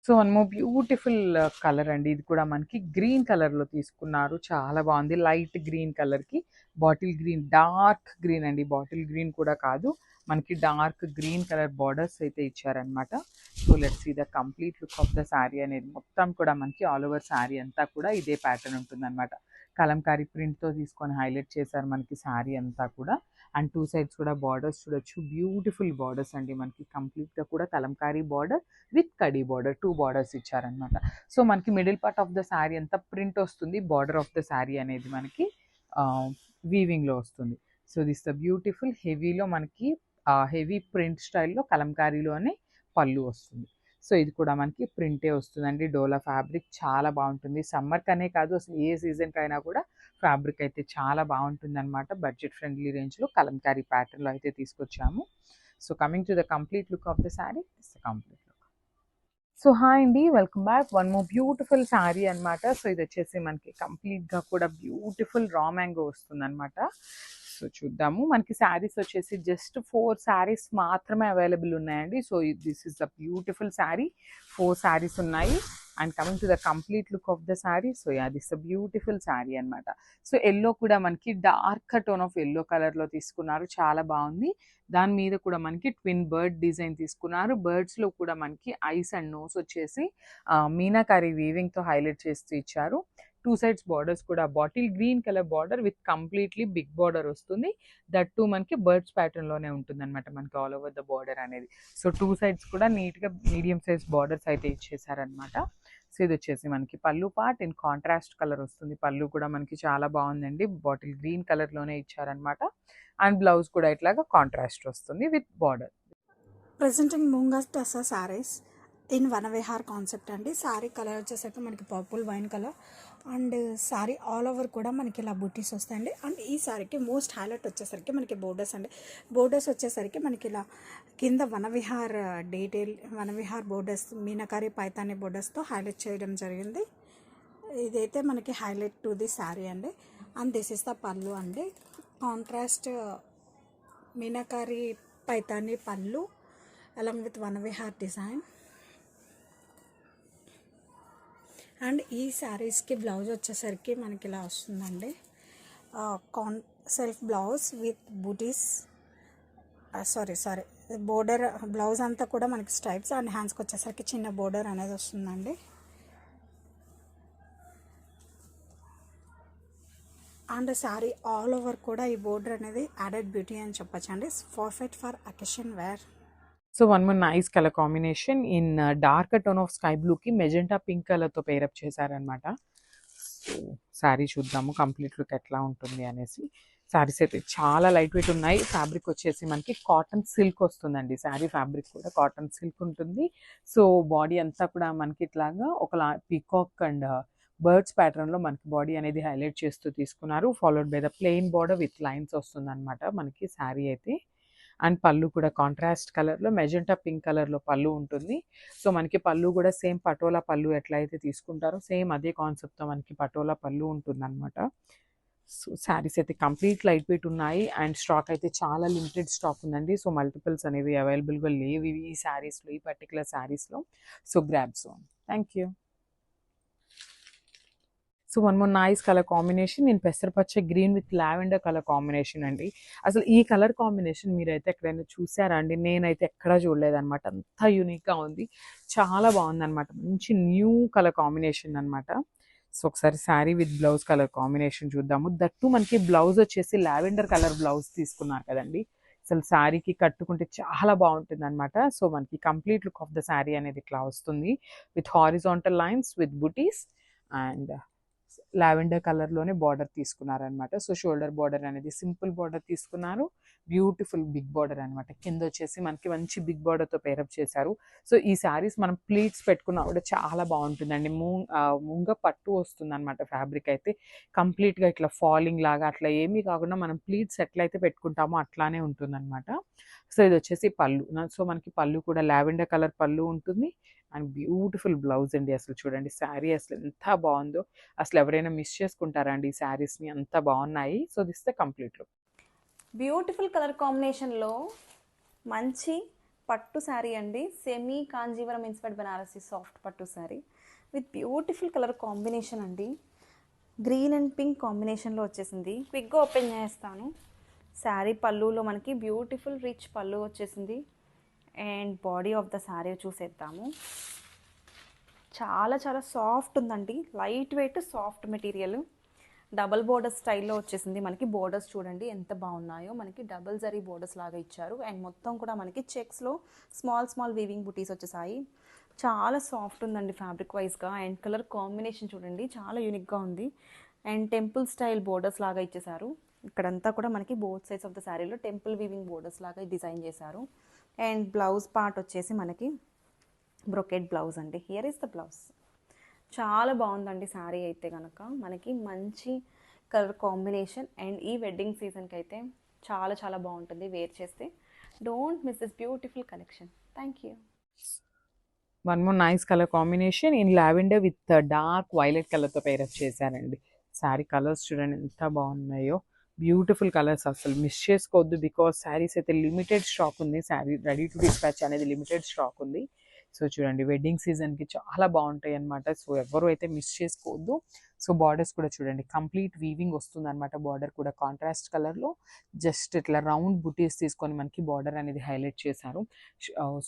So one more beautiful colour అండి. ఇది కూడా మనకి గ్రీన్ కలర్‌లో తీసుకున్నారు. చాలా బాగుంది. లైట్ గ్రీన్ కలర్‌కి బాటిల్ గ్రీన్, డార్క్ గ్రీన్ అండి. బాటిల్ గ్రీన్ కూడా కాదు. మనకి డార్క్ గ్రీన్ కలర్ బార్డర్స్ అయితే ఇచ్చారనమాట. So let's see the complete look of the sari అనేది. మొత్తం కూడా మనకి ఆల్ ఓవర్ శారీ అంతా కూడా ఇదే ప్యాటర్న్ ఉంటుందన్నమాట. కలంకారీ ప్రింట్‌తో తీసుకొని హైలైట్ చేశారు మనకి శారీ అంతా కూడా. అండ్ టూ సైడ్స్ కూడా బార్డర్స్ చూడొచ్చు. బ్యూటిఫుల్ బార్డర్స్ అండి. మనకి కంప్లీట్‌గా కూడా Kalamkari border with khadi border, 2 borders ఇచ్చారనమాట. సో మనకి middle part of the sari అంతా ప్రింట్ వస్తుంది. బార్డర్ ఆఫ్ ద శారీ అనేది మనకి వీవింగ్‌లో వస్తుంది. సో దిస్ ద బ్యూటిఫుల్ హెవీలో మనకి హెవీ ప్రింట్ స్టైల్‌లో కలంకారీలోనే పళ్ళు వస్తుంది. సో ఇది కూడా మనకి ప్రింటే వస్తుందండి. డోలా ఫ్యాబ్రిక్ చాలా బాగుంటుంది. సమ్మర్‌కనే కాదు, అసలు ఏ సీజన్‌కైనా కూడా ఫ్యాబ్రిక్ అయితే చాలా బాగుంటుందన్నమాట. బడ్జెట్ ఫ్రెండ్లీ రేంజ్‌లో కలంకారీ ప్యాటర్న్‌లో అయితే తీసుకొచ్చాము. So coming to the complete look of the sari, this the complete look. So hi అండి, welcome back. One more beautiful sari అనమాట. సో ఇది వచ్చేసి మనకి కంప్లీట్గా కూడా బ్యూటిఫుల్ రా మ్యాంగో వస్తుంది అనమాట. సో చూద్దాము. మనకి శారీస్ వచ్చేసి జస్ట్ 4 శారీస్ మాత్రమే అవైలబుల్ ఉన్నాయండి. So this is the beautiful sari. 4 saris ఉన్నాయి. And coming to the complete look of the sari. So ya, this the beautiful sari అనమాట. సో ఎల్లో కూడా మనకి డార్క్ టోన్ ఆఫ్ ఎల్లో కలర్లో తీసుకున్నారు. చాలా బాగుంది. దాని మీద కూడా మనకి ట్విన్ బర్డ్ డిజైన్ తీసుకున్నారు. బర్డ్స్లో కూడా మనకి ఐస్ అండ్ నోస్ వచ్చేసి మీనాకారి వీవింగ్తో హైలైట్ చేస్తూ ఇచ్చారు. టూ సైడ్స్ బార్డర్స్ కూడా bottle green colour border with completely big border వస్తుంది. దట్ టూ మనకి బర్డ్స్ ప్యాటర్న్లోనే ఉంటుంది అనమాట మనకి ఆల్ ఓవర్ ద బార్డర్ అనేది. సో టూ సైడ్స్ కూడా నీట్గా మీడియం సైజ్ బార్డర్స్ అయితే ఇచ్చేసారనమాట. సో ఇది వచ్చేసి మనకి పళ్ళు పార్ట్ ఇన్ కాంట్రాస్ట్ కలర్ వస్తుంది. పళ్ళు కూడా మనకి చాలా బాగుందండి. బాటిల్ గ్రీన్ కలర్లోనే ఇచ్చారనమాట. అండ్ బ్లౌజ్ కూడా ఇట్లాగా కాంట్రాస్ట్ వస్తుంది with border. Presenting Moonga tussar saris in Vanavihar concept అండి. శారీ కలర్ వచ్చేసరికి మనకి purple wine colour and sari all over కూడా మనకి ఇలా బుటీస్ వస్తాయండి. అండ్ ఈ శారీకి మోస్ట్ హైలైట్ వచ్చేసరికి మనకి బోర్డర్స్ అండి. బోర్డర్స్ వచ్చేసరికి మనకి ఇలా కింద వనవిహార్ డీటెయిల్ వనవిహార్ బోర్డర్స్ మీనాకారి పైతాని బోర్డర్స్తో హైలైట్ చేయడం జరిగింది. ఇదైతే మనకి హైలైట్ టు ది శారీ అండి. అండ్ దిస్ ఇస్ ద పళ్ళు అండి. Contrast meenakari Paithani pallu along with Vanavihar design. And ఈ శారీస్కి బ్లౌజ్ వచ్చేసరికి మనకి ఇలా వస్తుందండి. Self blouse with buttis, sari border blouse అంతా కూడా మనకి స్ట్రైప్స్ అండ్ హ్యాండ్స్కి వచ్చేసరికి చిన్న బోర్డర్ అనేది వస్తుందండి. అండ్ శారీ ఆల్ ఓవర్ కూడా ఈ బోర్డర్ అనేది యాడెడ్ బ్యూటీ అని చెప్పచ్చండి. Perfect for occasion wear. So one more nice colour combination in dark tone of sky బ్లూకి మెజెంటా పింక్ కలర్తో పేరప్ చేశారనమాట. సో శారీ చూద్దాము కంప్లీట్ లుక్ ఎట్లా ఉంటుంది అనేసి. శారీస్ అయితే చాలా లైట్ వెయిట్ ఉన్నాయి. ఫ్యాబ్రిక్ వచ్చేసి మనకి కాటన్ సిల్క్ వస్తుందండి. శారీ ఫ్యాబ్రిక్ కూడా కాటన్ సిల్క్ ఉంటుంది. సో బాడీ అంతా కూడా మనకి ఇట్లాగా ఒకలా పీకాక్ అండ్ బర్డ్స్ ప్యాటర్న్లో మనకి బాడీ అనేది హైలైట్ చేస్తూ తీసుకున్నారు. Followed by the plain border with lines వస్తుంది అనమాట మనకి శారీ అయితే. అండ్ పళ్ళు కూడా కాంట్రాస్ట్ కలర్లో మెజెంటా పింక్ కలర్లో పళ్ళు ఉంటుంది. సో మనకి పళ్ళు కూడా సేమ్ పటోలా పళ్ళు ఎట్లయితే తీసుకుంటారో సేమ్ అదే కాన్సెప్ట్తో మనకి పటోలా పళ్ళు ఉంటుందన్నమాట. సో శారీస్ అయితే కంప్లీట్ లైట్ వెయిట్ ఉన్నాయి. అండ్ స్టాక్ అయితే చాలా లిమిటెడ్ స్టాక్ ఉందండి. సో మల్టిపుల్స్ అనేవి అవైలబుల్గా లేవు ఈ శారీస్లో, ఈ పర్టికులర్ శారీస్లో. సో గ్రాబ్ జోన్. Thank you. So one more nice colour combination నేను పెసరపచ్చ green with lavender colour combination అండి. అసలు ఈ కలర్ కాంబినేషన్ మీరైతే ఎక్కడైనా చూసారా అండి? నేనైతే ఎక్కడా చూడలేదన్నమాట. అంత యూనిక్గా ఉంది. చాలా బాగుందన్నమాట. మంచి న్యూ కలర్ కాంబినేషన్ అనమాట. సో ఒకసారి sari with blouse colour combination చూద్దాము. దట్టు మనకి బ్లౌజ్ వచ్చేసి లావెండర్ కలర్ బ్లౌజ్ తీసుకున్నారు కదండి. అసలు శారీకి కట్టుకుంటే చాలా బాగుంటుంది అనమాట. సో మనకి complete look of the sari అనేది ఇట్లా వస్తుంది with horizontal lines with buttis and lavender కలర్లోనే బార్డర్ తీసుకున్నారనమాట. సో షోల్డర్ బార్డర్ అనేది సింపుల్ బార్డర్ తీసుకున్నారు. బ్యూటిఫుల్ బిగ్ బార్డర్ అనమాట. కింద వచ్చేసి మనకి మంచి బిగ్ బార్డర్తో పేరప్ చేశారు. సో ఈ శారీస్ మనం ప్లీట్స్ పెట్టుకున్నా కూడా చాలా బాగుంటుందండి. ముంగ పట్టు వస్తుంది అనమాట. ఫ్యాబ్రిక్ అయితే కంప్లీట్గా ఇట్లా ఫాలింగ్ లాగా అట్లా ఏమీ కాకుండా మనం ప్లీట్స్ ఎట్లయితే పెట్టుకుంటామో అట్లానే ఉంటుందన్నమాట. సో ఇది వచ్చేసి పళ్ళు. సో మనకి పళ్ళు కూడా లావెండర్ కలర్ పళ్ళు ఉంటుంది. అండ్ బ్యూటిఫుల్ బ్లౌజ్ అండి. అసలు చూడండి శారీ అసలు ఎంత బాగుందో. అసలు ఎవరైనా మిస్ చేసుకుంటారా అండి ఈ శారీస్ని? అంత బాగున్నాయి. So this the complete look. Beautiful colour కాంబినేషన్లో మంచి పట్టు శారీ అండి, semi Kanjeevaram inspired Banarasi soft పట్టు sari with beautiful colour combination అండి. గ్రీన్ అండ్ పింక్ కాంబినేషన్లో వచ్చేసింది. క్విక్గా ఓపెన్ చేస్తాను. శారీ పళ్ళులో మనకి బ్యూటిఫుల్ రిచ్ పళ్ళు వచ్చేసింది. And body of the sari చూసేద్దాము. చాలా చాలా సాఫ్ట్ ఉందండి, light weight soft material. Double border స్టైల్లో వచ్చేసింది. మనకి బోర్డర్స్ చూడండి ఎంత బాగున్నాయో, మనకి డబల్ జరీ బోర్డర్స్ లాగా ఇచ్చారు. అండ్ మొత్తం కూడా మనకి చెక్స్లో స్మాల్ స్మాల్ వీవింగ్ బుటీస్ వచ్చేసాయి. చాలా సాఫ్ట్ ఉందండి ఫ్యాబ్రిక్ వైజ్గా. అండ్ కలర్ కాంబినేషన్ చూడండి చాలా యూనిక్గా ఉంది. అండ్ టెంపుల్ స్టైల్ బోర్డర్స్ లాగా ఇచ్చేసారు. ఇక్కడంతా కూడా మనకి బోత్ సైడ్స్ ఆఫ్ ద శారీలో టెంపుల్ వీవింగ్ బోర్డర్స్ లాగా డిజైన్ చేశారు. అండ్ బ్లౌజ్ పార్ట్ వచ్చేసి మనకి బ్రొకెట్ బ్లౌజ్ అండి. Here is the blouse. చాలా బాగుందండి శారీ అయితే కనుక, మనకి మంచి కలర్ కాంబినేషన్. అండ్ ఈ వెడ్డింగ్ సీజన్కి అయితే చాలా చాలా బాగుంటుంది వేర్ చేస్తే. Don't miss this beautiful collection. Thank you. One more nice colour combination in lavender with dark violet కలర్తో పేరప్ చేశారండి. శారీ కలర్స్ చూడండి ఎంత బాగున్నాయో, బ్యూటిఫుల్ కలర్స్, అసలు మిస్ చేసుకోవద్దు. బికాస్ శారీస్ అయితే లిమిటెడ్ స్టాక్ ఉంది. శారీ రెడీ టు డిస్పాచ్ అనేది లిమిటెడ్ స్టాక్ ఉంది. సో చూడండి వెడ్డింగ్ సీజన్కి చాలా బాగుంటాయి అనమాట. సో ఎవరు అయితే మిస్ చేసుకోవద్దు. సో బార్డర్స్ కూడా చూడండి కంప్లీట్ వీవింగ్ వస్తుంది అనమాట. బార్డర్ కూడా కాంట్రాస్ట్ కలర్లో జస్ట్ ఇట్లా రౌండ్ బుటీస్ తీసుకొని మనకి బార్డర్ అనేది హైలైట్ చేశారు.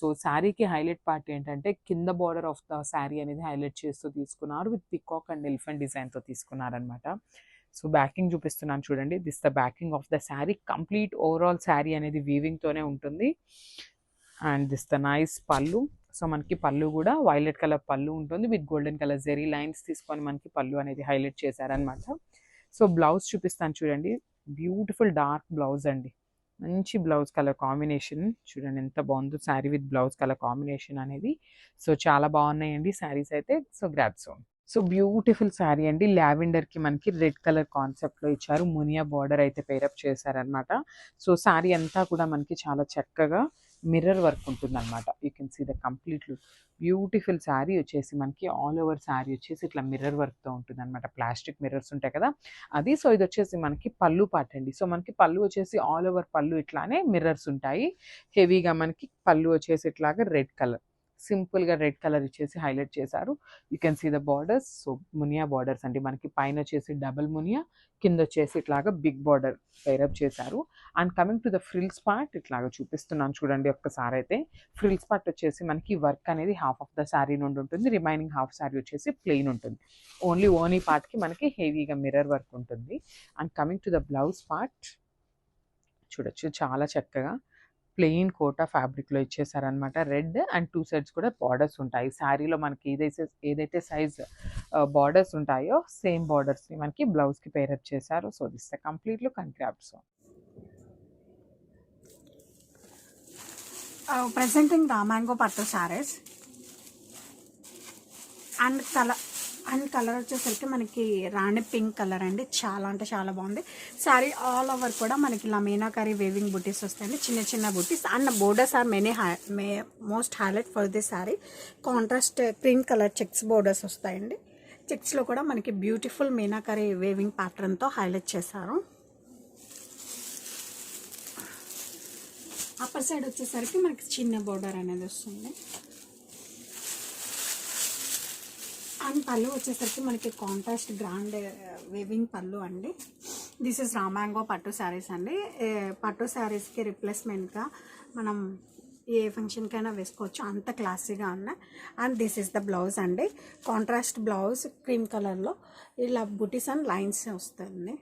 సో శారీకి హైలైట్ పార్ట్ ఏంటంటే కింద బార్డర్ ఆఫ్ ద శారీ అనేది హైలైట్ చేస్తూ తీసుకున్నారు. విత్ పికాక్ అండ్ ఎలిఫెంట్ డిజైన్తో తీసుకున్నారనమాట. సో బ్యాకింగ్ చూపిస్తున్నాను చూడండి. This the backing of the sari. Complete overall sari అనేది వీవింగ్తోనే ఉంటుంది. And this the nice pallu. So మనకి పళ్ళు కూడా వైలెట్ కలర్ పళ్ళు ఉంటుంది with golden colour zari lines తీసుకొని మనకి పళ్ళు అనేది హైలైట్ చేశారనమాట. సో బ్లౌజ్ చూపిస్తాను చూడండి. బ్యూటిఫుల్ డార్క్ బ్లౌజ్ అండి, మంచి బ్లౌజ్ కలర్ కాంబినేషన్ చూడండి ఎంత బాగుందో sari with blouse colour combination అనేది. సో చాలా బాగున్నాయండి శారీస్ అయితే. So grabs. So beautiful sari అండి. లావెండర్కి మనకి రెడ్ కలర్ కాన్సెప్ట్లో ఇచ్చారు. మునియా బార్డర్ అయితే పేరప్ చేశారనమాట. సో శారీ అంతా కూడా మనకి చాలా చక్కగా మిర్రర్ వర్క్ ఉంటుంది అనమాట. You can see the complete look. Beautiful sari వచ్చేసి మనకి ఆల్ ఓవర్ శారీ వచ్చేసి ఇట్లా మిర్రర్ వర్క్తో ఉంటుంది అనమాట. ప్లాస్టిక్ మిర్రర్స్ ఉంటాయి కదా అది. సో ఇది వచ్చేసి మనకి పళ్ళు పార్ట్ అండి. సో మనకి పళ్ళు వచ్చేసి ఆల్ ఓవర్ పళ్ళు ఇట్లానే మిర్రర్స్ ఉంటాయి. హెవీగా మనకి పళ్ళు వచ్చేసి ఇట్లాగా రెడ్ కలర్, సింపుల్గా రెడ్ కలర్ ఇచ్చేసి హైలైట్ చేశారు. You can see the borders. So Muniya borders అండి. మనకి పైన వచ్చేసి డబుల్ మునియా, కింద వచ్చేసి ఇట్లాగా బిగ్ బార్డర్ పేరప్ చేశారు. And coming to the frills part ఇట్లాగా చూపిస్తున్నాను చూడండి ఒక్కసారి అయితే. ఫ్రిల్స్ పార్ట్ వచ్చేసి మనకి వర్క్ అనేది హాఫ్ ఆఫ్ ద శారీ నుండి ఉంటుంది. రిమైనింగ్ హాఫ్ శారీ వచ్చేసి ప్లెయిన్ ఉంటుంది. ఓన్లీ ఓనీ పార్ట్కి మనకి హెవీగా మిర్రర్ వర్క్ ఉంటుంది. And coming to the blouse part చూడొచ్చు చాలా చక్కగా ప్లెయిన్ కోటా ఫ్యాబ్రిక్లో ఇచ్చేసారనమాట. రెడ్ అండ్ 2 సైడ్స్ కూడా బార్డర్స్ ఉంటాయి. శారీలో మనకి ఏదైతే సైజ్ బార్డర్స్ ఉంటాయో సేమ్ బార్డర్స్ని మనకి బ్లౌజ్కి పేరప్ చేశారు. So this the complete look and grabs. presenting రామాంగో పట్టు సారీస్. అండ్ కలర్ వచ్చేసరికి మనకి రాణి పింక్ కలర్ అండి. చాలా అంటే చాలా బాగుంది శారీ. ఆల్ ఓవర్ కూడా మనకి ఇలా మీనాకరీ వేవింగ్ బుటీస్ వస్తాయండి, చిన్న చిన్న buttis. And borders are most highlight for this sari. Contrast cream colour checks borders వస్తాయండి. చెక్స్లో కూడా మనకి బ్యూటిఫుల్ మీనాకరీ వేవింగ్ ప్యాటర్న్తో హైలైట్ చేశారు. అప్పర్ సైడ్ వచ్చేసరికి మనకి చిన్న బోర్డర్ అనేది వస్తుంది. అండ్ పళ్ళు వచ్చేసరికి మనకి కాంట్రాస్ట్ గ్రాండ్ వేవింగ్ పళ్ళు అండి. దిస్ ఇస్ రామాంగో పట్టు శారీస్ అండి. పట్టు శారీస్కి రిప్లేస్మెంట్గా మనం ఏ ఫంక్షన్కైనా వేసుకోవచ్చు, అంత క్లాసీగా ఉన్నాయి. And this is the blouse అండి. కాంట్రాస్ట్ బ్లౌజ్ క్రీమ్ కలర్లో ఇలా బుటీస్ అండ్ లైన్స్ వస్తుంది.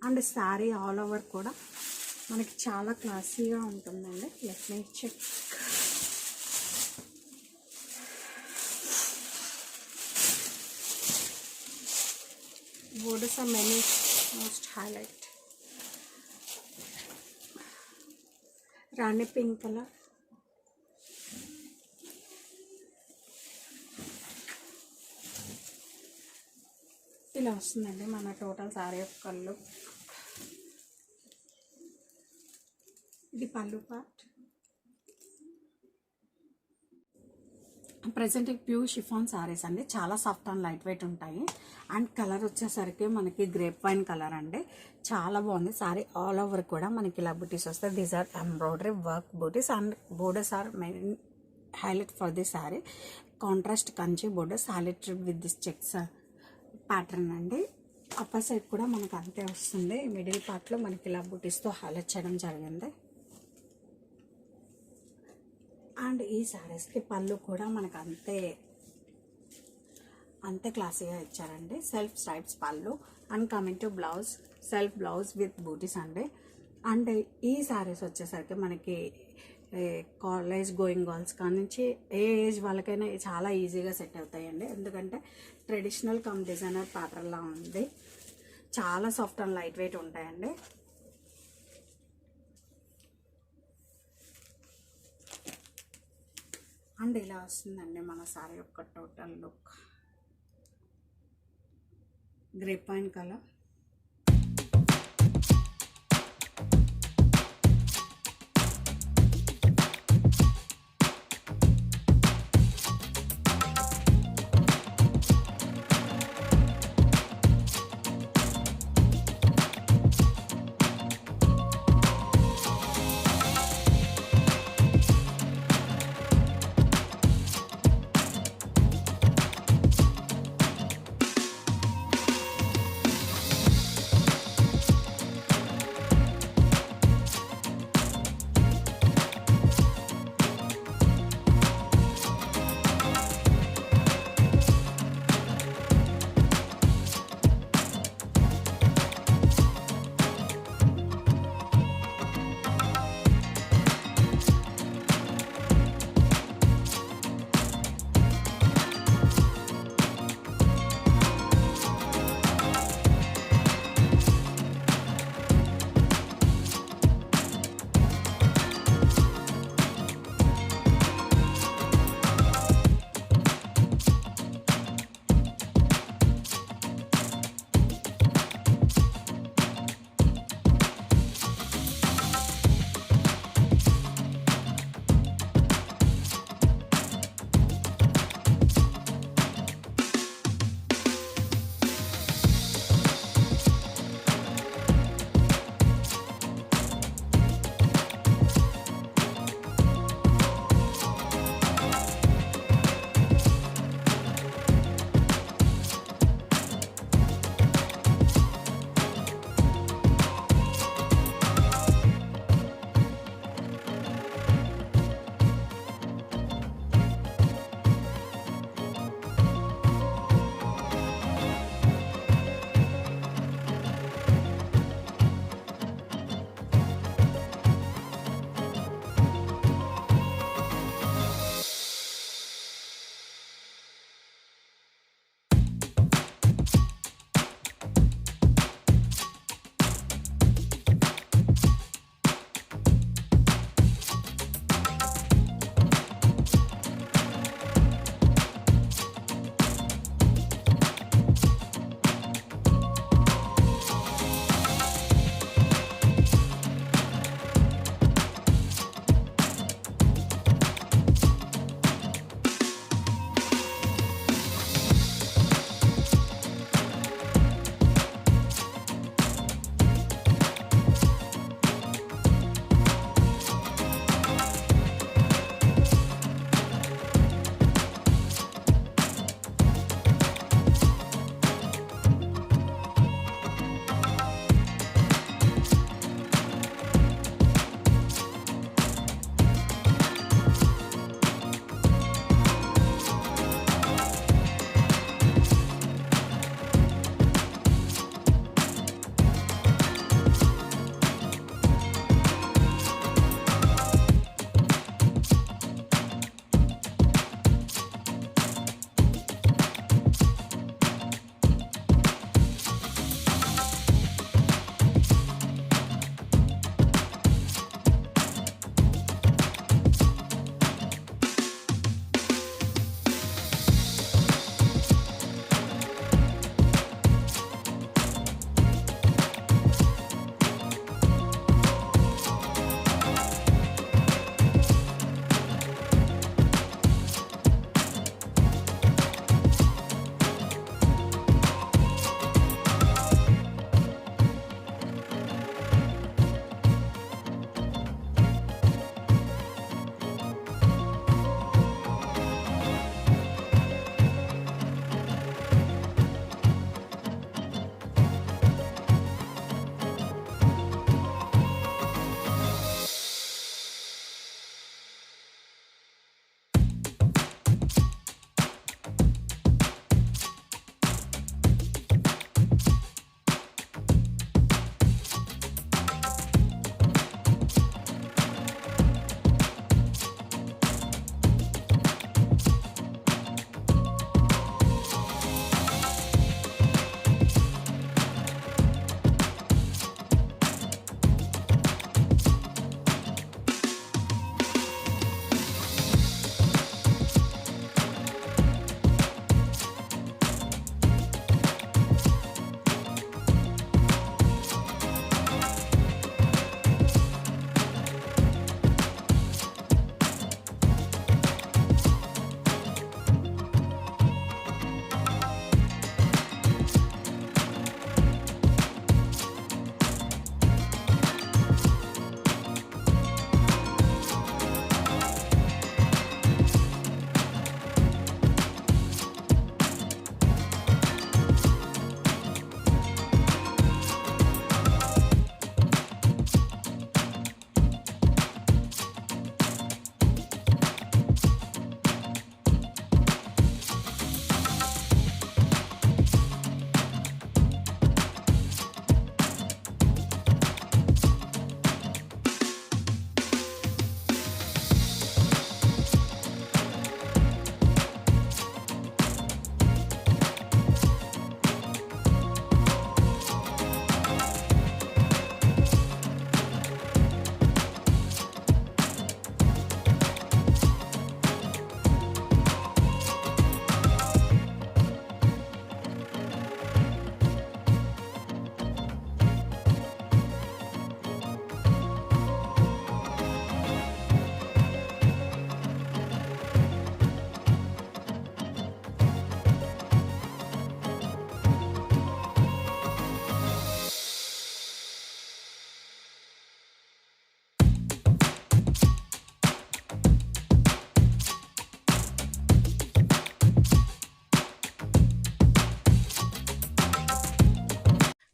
అండ్ శారీ ఆల్ ఓవర్ కూడా మనకి చాలా క్లాసీగా ఉంటుందండి. Let me check. borders are many most highlight. Rani pink color. ఇలా వస్తుందండి మన టోటల్ సారీ యొక్క కళ్ళు. ఇది పళ్ళు part. Present pure chiffon saris అండి, చాలా సాఫ్ట్ అండ్ లైట్ వెయిట్ ఉంటాయి. అండ్ కలర్ వచ్చేసరికి మనకి గ్రేప్ వైన్ కలర్ అండి, చాలా బాగుంది. సారీ ఆల్ ఓవర్ కూడా మనకి ఇలా బూటీస్ వస్తాయి. These are embroidery work buttis and borders are main highlight for the sari. Contrast Kanchi borders highlight with this checks pattern అండి. అప్పర్ సైడ్ కూడా మనకు అంతే వస్తుంది. మిడిల్ పార్ట్లో మనకి ఇలా బూటీస్తో హైలైట్ చేయడం జరిగింది. అండ్ ఈ శారీస్కి పళ్ళు కూడా మనకు అంతే క్లాసీగా ఇచ్చారండి. సెల్ఫ్ స్ట్రైప్స్ పళ్ళు and coming to blouse, self blouse with butis అండి. అండ్ ఈ శారీస్ వచ్చేసరికి మనకి కాలేజ్ గోయింగ్ గర్ల్స్ కానించి ఏ ఏజ్ వాళ్ళకైనా చాలా ఈజీగా సెట్ అవుతాయండి. ఎందుకంటే ట్రెడిషనల్ కమ్ డిజైనర్ ప్యాటర్న్లా ఉంది. చాలా సాఫ్ట్ అండ్ లైట్ వెయిట్ ఉంటాయండి. అండ్ ఇలా వస్తుందండి మన సారీ యొక్క total look. Grape wine colour,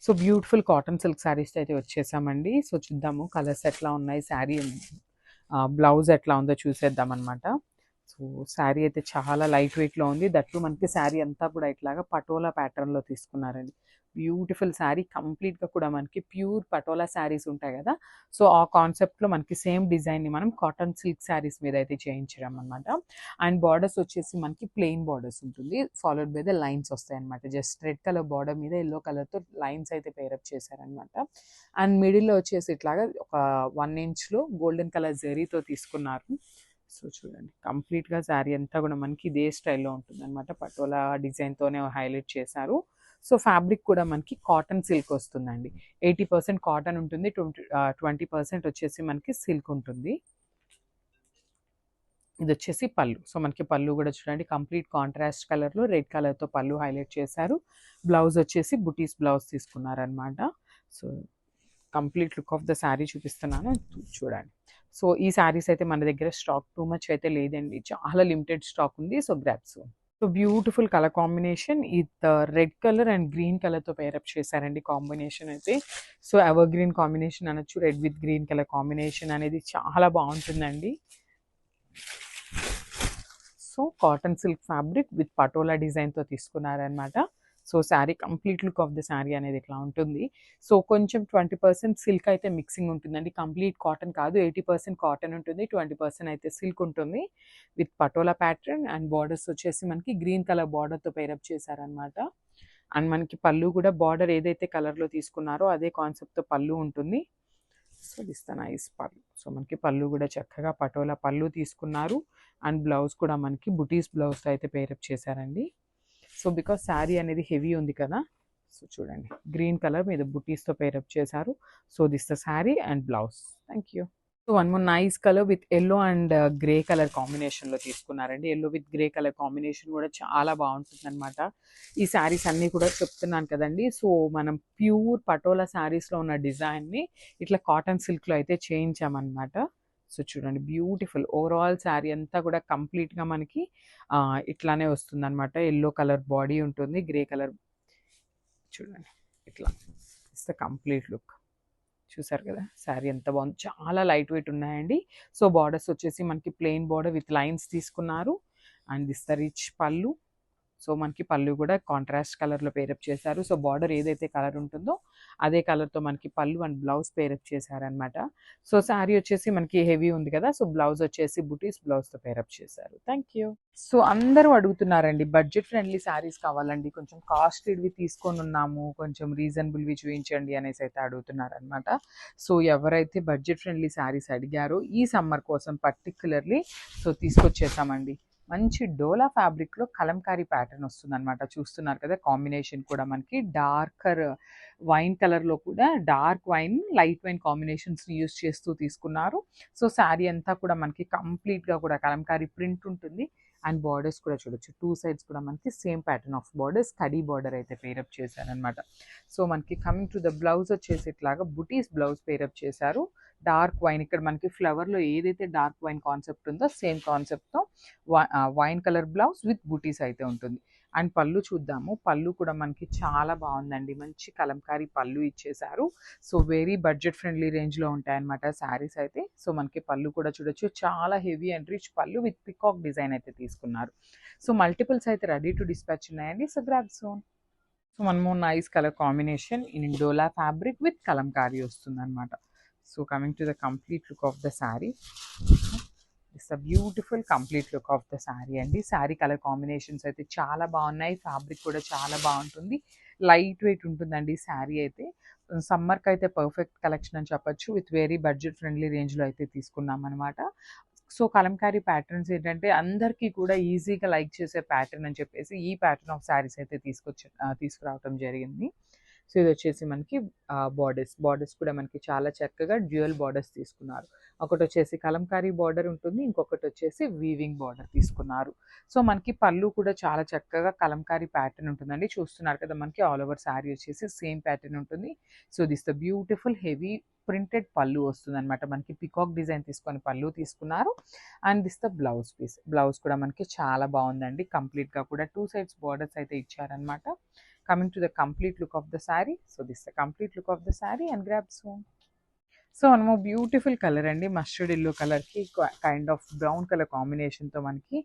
so beautiful cotton silk saris అయితే వచ్చేసామండి. సో చూద్దాము కలర్స్ ఎట్లా ఉన్నాయి, శారీ బ్లౌజ్ ఎట్లా ఉందో చూసేద్దాం అనమాట. సో శారీ అయితే చాలా లైట్ వెయిట్లో ఉంది. దట్టు మనకి శారీ అంతా కూడా ఇట్లాగా పటోలా ప్యాటర్న్లో తీసుకున్నారండి. బ్యూటిఫుల్ శారీ, కంప్లీట్గా కూడా మనకి ప్యూర్ పటోలా శారీస్ ఉంటాయి కదా, సో ఆ కాన్సెప్ట్లో మనకి సేమ్ డిజైన్ని మనం కాటన్ సిల్క్ శారీస్ మీద అయితే చేయించడం అనమాట. అండ్ బార్డర్స్ వచ్చేసి మనకి ప్లెయిన్ బార్డర్స్ ఉంటుంది, ఫాలోడ్ బై ద లైన్స్ వస్తాయి అనమాట. జస్ట్ రెడ్ కలర్ బార్డర్ మీద ఎల్లో కలర్తో లైన్స్ అయితే పేరప్ చేశారనమాట. అండ్ మిడిల్లో వచ్చేసి ఇట్లాగా ఒక 1 ఇంచ్లో గోల్డెన్ కలర్ జెరీతో తీసుకున్నారు. సో చూడండి కంప్లీట్గా శారీ అంతా కూడా మనకి ఇదే స్టైల్లో ఉంటుంది అనమాట. పటోలా డిజైన్తోనే హైలైట్ చేశారు. సో ఫ్యాబ్రిక్ కూడా మనకి కాటన్ సిల్క్ వస్తుందండి. 80% కాటన్ ఉంటుంది, 20% వచ్చేసి మనకి సిల్క్ ఉంటుంది. ఇది వచ్చేసి పళ్ళు. సో మనకి పళ్ళు కూడా చూడండి కంప్లీట్ కాంట్రాస్ట్ కలర్లో రెడ్ కలర్తో పళ్ళు హైలైట్ చేశారు. బ్లౌజ్ వచ్చేసి బుటీస్ బ్లౌజ్ తీసుకున్నారనమాట. So complete look of the sari చూపిస్తున్నాను, చూడండి. సో ఈ శారీస్ అయితే మన దగ్గర స్టాక్ టూ మచ్ అయితే లేదండి, చాలా లిమిటెడ్ స్టాక్ ఉంది. So grabs. So beautiful colour combination, ఇది రెడ్ కలర్ అండ్ గ్రీన్ కలర్తో పేరప్ చేశారండి. కాంబినేషన్ అయితే సో ఎవర్ గ్రీన్ కాంబినేషన్ అనొచ్చు. Red with green colour combination అనేది చాలా బాగుంటుందండి. So cotton silk fabric with patola డిజైన్తో తీసుకున్నారనమాట. So sari complete look of the sari అనేది ఇట్లా ఉంటుంది. సో కొంచెం 20% సిల్క్ అయితే మిక్సింగ్ ఉంటుందండి, కంప్లీట్ కాటన్ కాదు. 80% కాటన్ ఉంటుంది, 20% అయితే సిల్క్ ఉంటుంది with patola pattern. And borders వచ్చేసి మనకి గ్రీన్ కలర్ బార్డర్తో పేరప్ చేశారనమాట. అండ్ మనకి పళ్ళు కూడా బార్డర్ ఏదైతే కలర్లో తీసుకున్నారో అదే కాన్సెప్ట్తో పళ్ళు ఉంటుంది. So this the nice pallu. So మనకి పళ్ళు కూడా చక్కగా పటోలా పళ్ళు తీసుకున్నారు. అండ్ బ్లౌజ్ కూడా మనకి బుటీస్ బ్లౌజ్తో అయితే పేరప్ చేశారండి. సో బికాస్ శారీ అనేది హెవీ ఉంది కదా, సో చూడండి గ్రీన్ కలర్ మీద బుటీస్తో పేరప్ చేశారు. So this the sari and blouse. Thank you. So one more nice colour with yellow and grey colour కాంబినేషన్లో తీసుకున్నారండి. Yellow with grey colour combination కూడా చాలా బాగుంటుంది అనమాట. ఈ శారీస్ అన్నీ కూడా చెప్తున్నాను కదండి. సో మనం ప్యూర్ పటోలా శారీస్లో ఉన్న డిజైన్ని ఇట్లా కాటన్ సిల్క్లో అయితే చేయించామన్నమాట. సో చూడండి బ్యూటిఫుల్ ఓవరాల్ శారీ అంతా కూడా కంప్లీట్గా మనకి ఇట్లానే వస్తుంది అనమాట. ఎల్లో కలర్ బాడీ ఉంటుంది, గ్రే కలర్ చూడండి ఇట్లా. It's the complete look. చూసారు కదా శారీ ఎంత బాగుంది, చాలా లైట్ వెయిట్ ఉన్నాయండి. సో బార్డర్స్ వచ్చేసి మనకి ప్లెయిన్ బార్డర్ విత్ లైన్స్ తీసుకున్నారు. అండ్ దిస్ ద రిచ్ పళ్ళు. సో మనకి పళ్ళు కూడా కాంట్రాస్ట్ కలర్లో పేరప్ చేశారు. సో బార్డర్ ఏదైతే కలర్ ఉంటుందో అదే కలర్తో మనకి పళ్ళు అండ్ బ్లౌజ్ పేరప్ చేశారనమాట. సో శారీ వచ్చేసి మనకి హెవీ ఉంది కదా, సో బ్లౌజ్ వచ్చేసి బుటీస్ బ్లౌజ్తో పేరప్ చేశారు. Thank you. సో అందరూ అడుగుతున్నారండి బడ్జెట్ ఫ్రెండ్లీ శారీస్ కావాలండి, కొంచెం కాస్ట్లీవి తీసుకొని ఉన్నాము, కొంచెం రీజనబుల్వి చూపించండి అనేసి అయితే అడుగుతున్నారనమాట. సో ఎవరైతే బడ్జెట్ ఫ్రెండ్లీ శారీస్ అడిగారో ఈ సమ్మర్ కోసం పర్టిక్యులర్లీ సో తీసుకొచ్చేసామండి. మంచి డోలా ఫ్యాబ్రిక్లో కలంకారీ ప్యాటర్న్ వస్తుంది అనమాట. చూస్తున్నారు కదా కాంబినేషన్ కూడా మనకి డార్కర్ వైన్ కలర్లో కూడా డార్క్ వైన్ లైట్ వైన్ కాంబినేషన్స్ని యూస్ చేస్తూ తీసుకున్నారు. సో శారీ అంతా కూడా మనకి కంప్లీట్గా కూడా కలంకారీ ప్రింట్ ఉంటుంది. అండ్ బార్డర్స్ కూడా చూడొచ్చు, 2 సైడ్స్ కూడా మనకి same pattern of border, study border అయితే పేరప్ చేశారనమాట. సో మనకి కమింగ్ టు ద బ్లౌజ్ వచ్చేసి ఇట్లాగా బుటీస్ బ్లౌజ్ పేరప్ చేశారు. డార్క్ వైన్, ఇక్కడ మనకి ఫ్లవర్లో ఏదైతే డార్క్ వైన్ కాన్సెప్ట్ ఉందో సేమ్ కాన్సెప్ట్తో wine colour blouse with butis అయితే ఉంటుంది. అండ్ పళ్ళు చూద్దాము. పళ్ళు కూడా మనకి చాలా బాగుందండి, మంచి కలంకారీ పళ్ళు ఇచ్చేశారు. సో వెరీ బడ్జెట్ ఫ్రెండ్లీ రేంజ్లో ఉంటాయన్నమాట శారీస్ అయితే. సో మనకి పళ్ళు కూడా చూడొచ్చు, చాలా హెవీ అండ్ రిచ్ పళ్ళు విత్ పికాక్ డిజైన్ అయితే తీసుకున్నారు. సో మల్టిపుల్స్ అయితే రెడీ టు డిస్పాచ్ ఉన్నాయండి. So grab son. So one more nice colour combination in dola fabric with Kalamkari వస్తుంది అనమాట. So coming to the complete look of the sari. It's a beautiful complete look of the sari అండి. Sari colour combinations అయితే చాలా బాగున్నాయి, fabric కూడా చాలా బాగుంటుంది, light weight ఉంటుందండి శారీ అయితే. సమ్మర్కి అయితే పర్ఫెక్ట్ కలెక్షన్ అని చెప్పొచ్చు. విత్ వెరీ బడ్జెట్ ఫ్రెండ్లీ రేంజ్లో అయితే తీసుకున్నాం అనమాట. సో కలంకారీ ప్యాటర్న్స్ ఏంటంటే అందరికీ కూడా ఈజీగా లైక్ చేసే ప్యాటర్న్ అని చెప్పేసి ఈ ప్యాటర్న్ ఆఫ్ శారీస్ అయితే తీసుకురావటం జరిగింది. సో ఇది వచ్చేసి మనకి బార్డర్స్ కూడా మనకి చాలా చక్కగా డ్యూయల్ బార్డర్స్ తీసుకున్నారు. ఒకటి వచ్చేసి కలంకారీ బార్డర్ ఉంటుంది, ఇంకొకటి వచ్చేసి వీవింగ్ బార్డర్ తీసుకున్నారు. సో మనకి పళ్ళు కూడా చాలా చక్కగా కలంకారీ ప్యాటర్న్ ఉంటుందండి. చూస్తున్నారు కదా మనకి ఆల్ ఓవర్ శారీ వచ్చేసి సేమ్ ప్యాటర్న్ ఉంటుంది. So this the beautiful heavy printed pallu వస్తుంది అనమాట. మనకి పికాక్ డిజైన్ తీసుకొని పళ్ళు తీసుకున్నారు. And this the blouse piece. Blouse కూడా మనకి చాలా బాగుందండి, కంప్లీట్గా కూడా 2 సైడ్స్ బార్డర్స్ అయితే ఇచ్చారనమాట. Coming to the complete look of the saree. So this is the complete look of the saree and grab soon. So మనము బ్యూటిఫుల్ కలర్ అండి, మస్టర్డ్ ఎల్లో కలర్కి కైండ్ ఆఫ్ బ్రౌన్ కలర్ కాంబినేషన్తో మనకి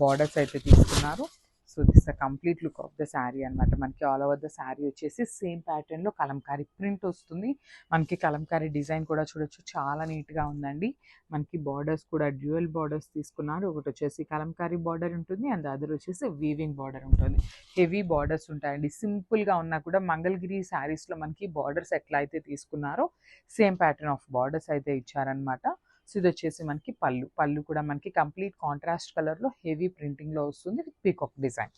borders అయితే తీసుకున్నారు. So this the complete look of the sari అనమాట. మనకి all over the sari వచ్చేసి సేమ్ ప్యాటర్న్లో కలంకారీ ప్రింట్ వస్తుంది. మనకి కలంకారీ డిజైన్ కూడా చూడొచ్చు, చాలా నీట్గా ఉందండి. మనకి బార్డర్స్ కూడా డ్యూయల్ బార్డర్స్ తీసుకున్నారు. ఒకటి వచ్చేసి కలంకారీ బార్డర్ ఉంటుంది అండ్ అదర్ వచ్చేసి వీవింగ్ బార్డర్ ఉంటుంది. హెవీ బార్డర్స్ ఉంటాయండి. సింపుల్గా ఉన్నా కూడా మంగళగిరి శారీస్లో మనకి బార్డర్స్ ఎట్లా అయితే తీసుకున్నారో సేమ్ ప్యాటర్న్ ఆఫ్ బార్డర్స్ అయితే ఇచ్చారనమాట. సో ఇది వచ్చేసి మనకి పళ్ళు కూడా మనకి కంప్లీట్ కాంట్రాస్ట్ కలర్లో హెవీ ప్రింటింగ్లో వస్తుంది with peacock design.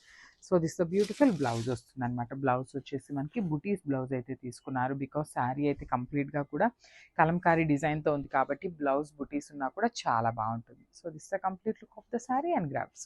So this the beautiful blouse వస్తుంది అనమాట. బ్లౌజ్ వచ్చేసి మనకి బుటీస్ బ్లౌజ్ అయితే తీసుకున్నారు. బికాస్ శారీ అయితే కంప్లీట్గా కూడా కలంకారీ డిజైన్తో ఉంది కాబట్టి బ్లౌజ్ బుటీస్ ఉన్నా కూడా చాలా బాగుంటుంది. So this the complete look of the sari and grabs.